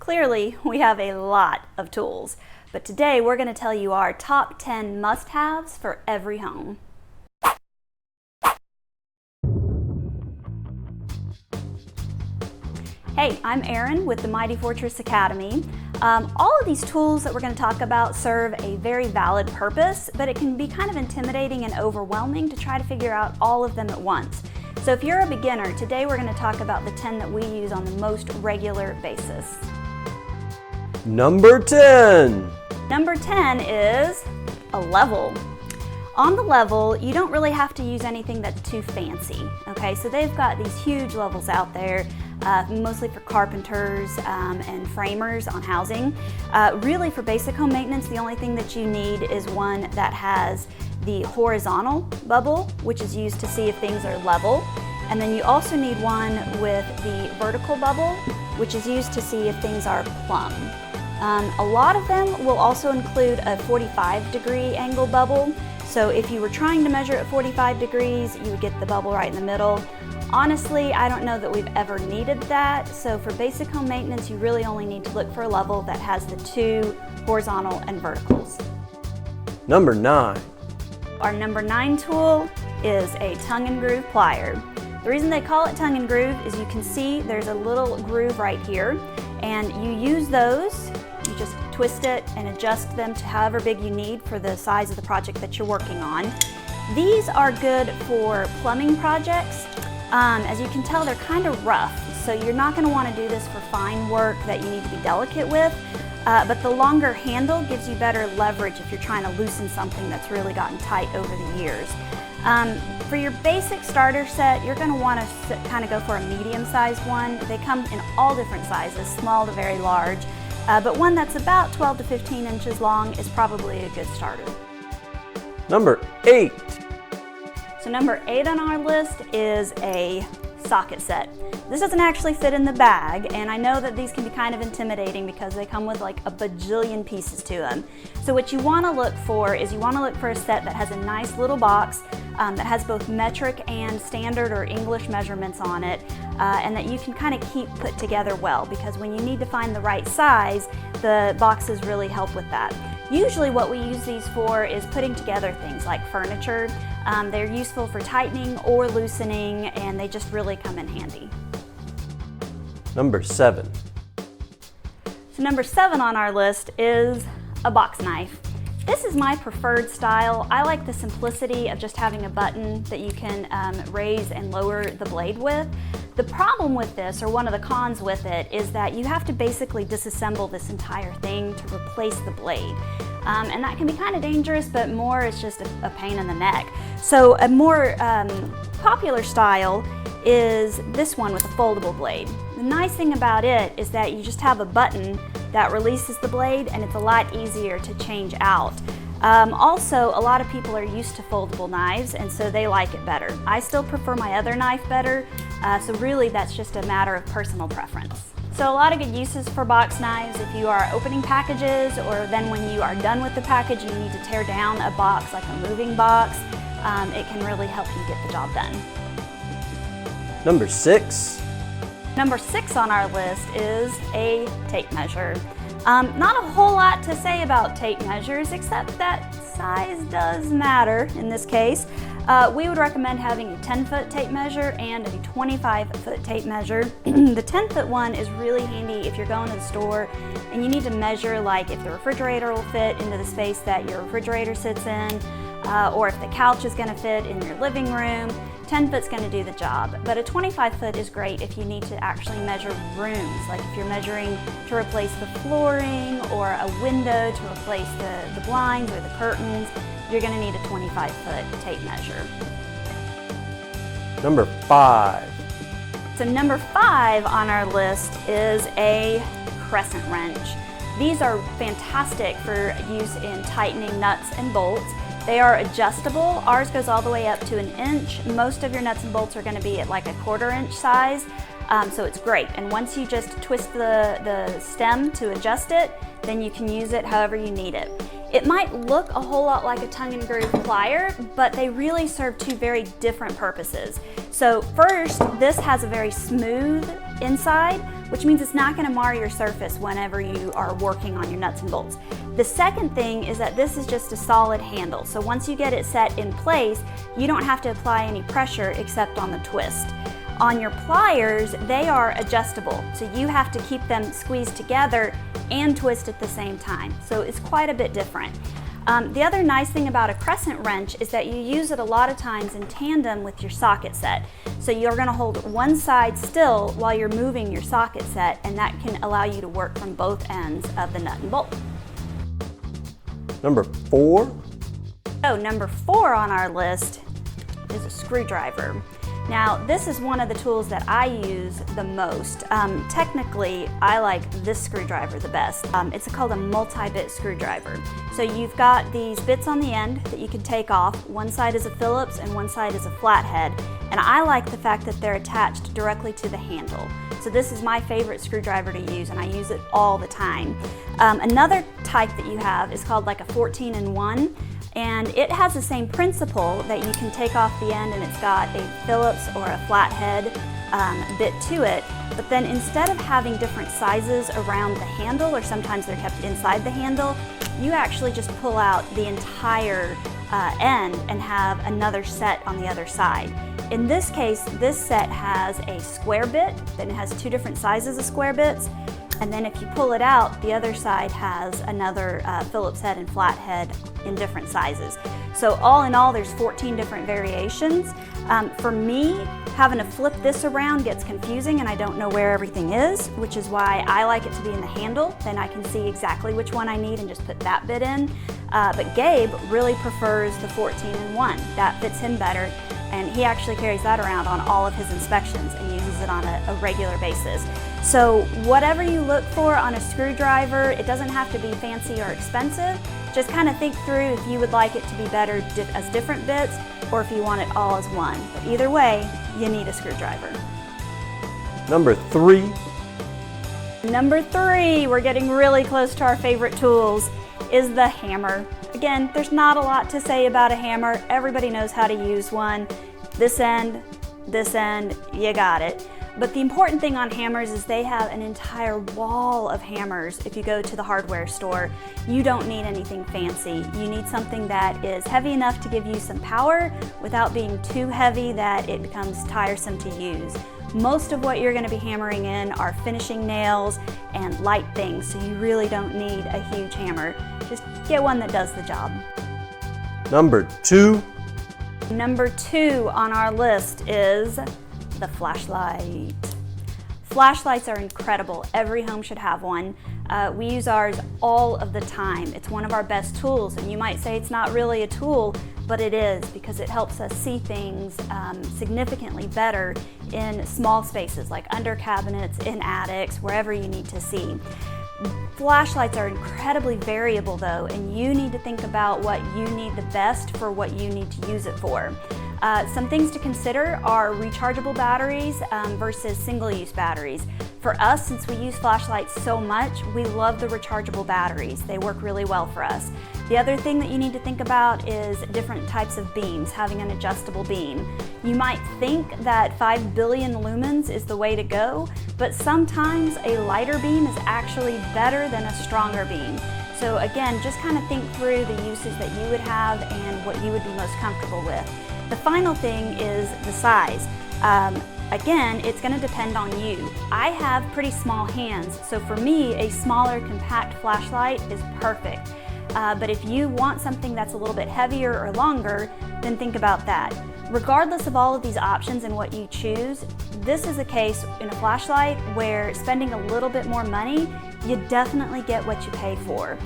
Clearly, we have a lot of tools, but today we're going to tell you our top 10 must-haves for every home. Hey, I'm Erin with the Mighty Fortress Academy. All of these tools that we're going to talk about serve a very valid purpose, but it can be kind of intimidating and overwhelming to try to figure out all of them at once. So if you're a beginner, today we're going to talk about the 10 that we use on the most regular basis. Number 10. Number 10 is a level. On the level, you don't really have to use anything that's too fancy, okay? So they've got these huge levels out there, mostly for carpenters and framers on housing. Really, for basic home maintenance, the only thing that you need is one that has the horizontal bubble, which is used to see if things are level. And then you also need one with the vertical bubble, which is used to see if things are plumb. A lot of them will also include a 45-degree angle bubble. So if you were trying to measure at 45 degrees, you would get the bubble right in the middle. Honestly, I don't know that we've ever needed that. So for basic home maintenance, you really only need to look for a level that has the two horizontal and verticals. Number 9. Our number 9 tool is a tongue and groove plier. The reason they call it tongue and groove is you can see there's a little groove right here, and you use those. You just twist it and adjust them to however big you need for the size of the project that you're working on. These are good for plumbing projects. As you can tell, they're kind of rough, so you're not going to want to do this for fine work that you need to be delicate with, but the longer handle gives you better leverage if you're trying to loosen something that's really gotten tight over the years. For your basic starter set, you're going to want to kind of go for a medium-sized one. They come in all different sizes, small to very large. But one that's about 12 to 15 inches long is probably a good starter. Number 8. So number 8 on our list is a socket set. This doesn't actually fit in the bag, and I know that these can be kind of intimidating because they come with like a bajillion pieces to them. So what you want to look for is you want to look for a set that has a nice little box that has both metric and standard or English measurements on it, and that you can kind of keep put together well, because when you need to find the right size, the boxes really help with that. Usually what we use these for is putting together things like furniture. They're useful for tightening or loosening, and they just really come in handy. Number 7. So number 7 on our list is a box knife. This is my preferred style. I like the simplicity of just having a button that you can raise and lower the blade with. The problem with this, or one of the cons with it, is that you have to basically disassemble this entire thing to replace the blade. And that can be kind of dangerous, but more it's just a pain in the neck. So a more popular style is this one with a foldable blade. The nice thing about it is that you just have a button that releases the blade, and it's a lot easier to change out. Also, a lot of people are used to foldable knives, and so they like it better. I still prefer my other knife better, so really that's just a matter of personal preference. So a lot of good uses for box knives if you are opening packages, or then when you are done with the package and you need to tear down a box like a moving box. It can really help you get the job done. Number 6. Number 6 on our list is a tape measure. Not a whole lot to say about tape measures, except that size does matter in this case. We would recommend having a 10-foot tape measure and a 25-foot tape measure. The 10-foot one is really handy if you're going to the store and you need to measure, like if the refrigerator will fit into the space that your refrigerator sits in, or if the couch is going to fit in your living room. 10-foot's going to do the job, but a 25-foot is great if you need to actually measure rooms, like if you're measuring to replace the flooring or a window to replace the blinds or the curtains. You're going to need a 25-foot tape measure. Number 5. So number 5 on our list is a crescent wrench. These are fantastic for use in tightening nuts and bolts. They are adjustable. Ours goes all the way up to 1 inch. Most of your nuts and bolts are going to be at like a 1/4 inch size, so it's great. And once you just twist the stem to adjust it, then you can use it however you need it. It might look a whole lot like a tongue and groove plier, but they really serve two very different purposes. So first, this has a very smooth inside, which means it's not going to mar your surface whenever you are working on your nuts and bolts. The second thing is that this is just a solid handle. So once you get it set in place, you don't have to apply any pressure except on the twist. On your pliers, they are adjustable, so you have to keep them squeezed together and twist at the same time. So it's quite a bit different. The other nice thing about a crescent wrench is that you use it a lot of times in tandem with your socket set. So you're going to hold one side still while you're moving your socket set, and that can allow you to work from both ends of the nut and bolt. Number 4. So number 4 on our list is a screwdriver. Now, this is one of the tools that I use the most. Technically, I like this screwdriver the best. It's called a multi-bit screwdriver. So you've got these bits on the end that you can take off. One side is a Phillips and one side is a flathead. And I like the fact that they're attached directly to the handle. So this is my favorite screwdriver to use, and I use it all the time. Another type that you have is called like a 14-in-1. And it has the same principle that you can take off the end and it's got a Phillips or a flathead bit to it, but then instead of having different sizes around the handle, or sometimes they're kept inside the handle, you actually just pull out the entire end and have another set on the other side. In this case, this set has a square bit, then it has 2 different sizes of square bits, and then if you pull it out, the other side has another Phillips head and flathead in different sizes. So all in all, there's 14 different variations. For me, having to flip this around gets confusing and I don't know where everything is, which is why I like it to be in the handle. Then I can see exactly which one I need and just put that bit in. But Gabe really prefers the 14-in-1. That fits him better, and he actually carries that around on all of his inspections and uses it on a regular basis. So whatever you look for on a screwdriver, it doesn't have to be fancy or expensive. Just kind of think through if you would like it to be better as different bits or if you want it all as one. But either way, you need a screwdriver. Number 3. Number 3, we're getting really close to our favorite tools, is the hammer. Again, there's not a lot to say about a hammer. Everybody knows how to use one. This end, you got it. But the important thing on hammers is they have an entire wall of hammers. If you go to the hardware store, you don't need anything fancy. You need something that is heavy enough to give you some power without being too heavy that it becomes tiresome to use. Most of what you're going to be hammering in are finishing nails and light things, so you really don't need a huge hammer. Just get one that does the job. Number 2. Number 2 on our list is the flashlight. Flashlights are incredible. Every home should have one. We use ours all of the time. It's one of our best tools, and you might say it's not really a tool, but it is, because it helps us see things significantly better in small spaces like under cabinets, in attics, wherever you need to see. Flashlights are incredibly variable though, and you need to think about what you need the best for what you need to use it for. Some things to consider are rechargeable batteries versus single-use batteries. For us, since we use flashlights so much, we love the rechargeable batteries. They work really well for us. The other thing that you need to think about is different types of beams, having an adjustable beam. You might think that 5 billion lumens is the way to go, but sometimes a lighter beam is actually better than a stronger beam. So again, just kind of think through the uses that you would have and what you would be most comfortable with. The final thing is the size. Again, it's going to depend on you. I have pretty small hands, so for me, a smaller, compact flashlight is perfect. But if you want something that's a little bit heavier or longer, then think about that. Regardless of all of these options and what you choose, this is a case in a flashlight where spending a little bit more money, you definitely get what you pay for.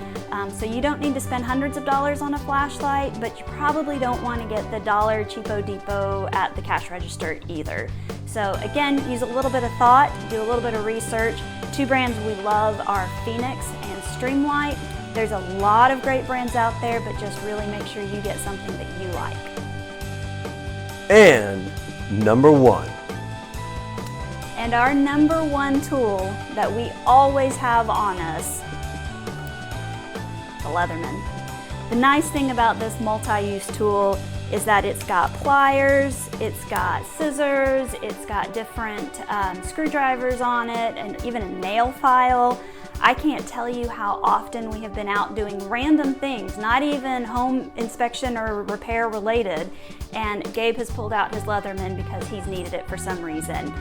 So you don't need to spend hundreds of dollars on a flashlight, but you probably don't want to get the dollar Cheapo Depot at the cash register either. So again, use a little bit of thought, do a little bit of research. 2 brands we love are Phoenix and Streamlight. There's a lot of great brands out there, but just really make sure you get something that you like. And number 1. And our number 1 tool that we always have on us, the Leatherman. The nice thing about this multi-use tool is that it's got pliers, it's got scissors, it's got different screwdrivers on it, and even a nail file. I can't tell you how often we have been out doing random things, not even home inspection or repair related, and Gabe has pulled out his Leatherman because he's needed it for some reason.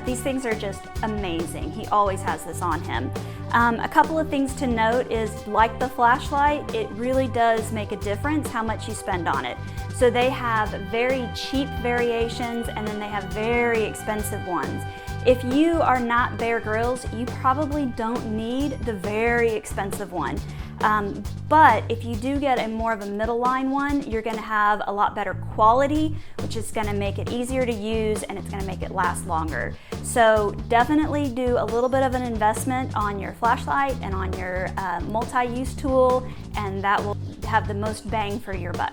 These things are just amazing. He always has this on him. A couple of things to note is, like the flashlight, it really does make a difference how much you spend on it. So they have very cheap variations, and then they have very expensive ones. If you are not Bear Grylls, you probably don't need the very expensive one. But if you do get a more of a middle line one, you're gonna have a lot better quality, which is gonna make it easier to use, and it's gonna make it last longer. So definitely do a little bit of an investment on your flashlight and on your multi-use tool, and that will have the most bang for your buck.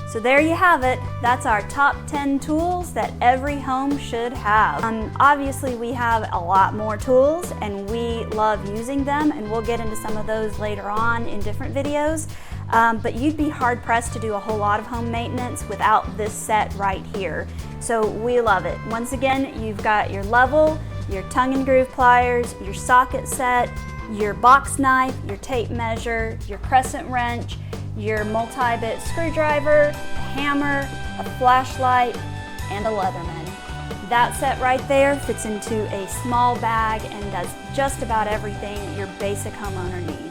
So there you have it. That's our top 10 tools that every home should have. Obviously we have a lot more tools and we love using them, and we'll get into some of those later on in different videos. But you'd be hard pressed to do a whole lot of home maintenance without this set right here. So we love it. Once again, you've got your level, your tongue and groove pliers, your socket set, your box knife, your tape measure, your crescent wrench, your multi-bit screwdriver, a hammer, a flashlight, and a Leatherman. That set right there fits into a small bag and does just about everything your basic homeowner needs.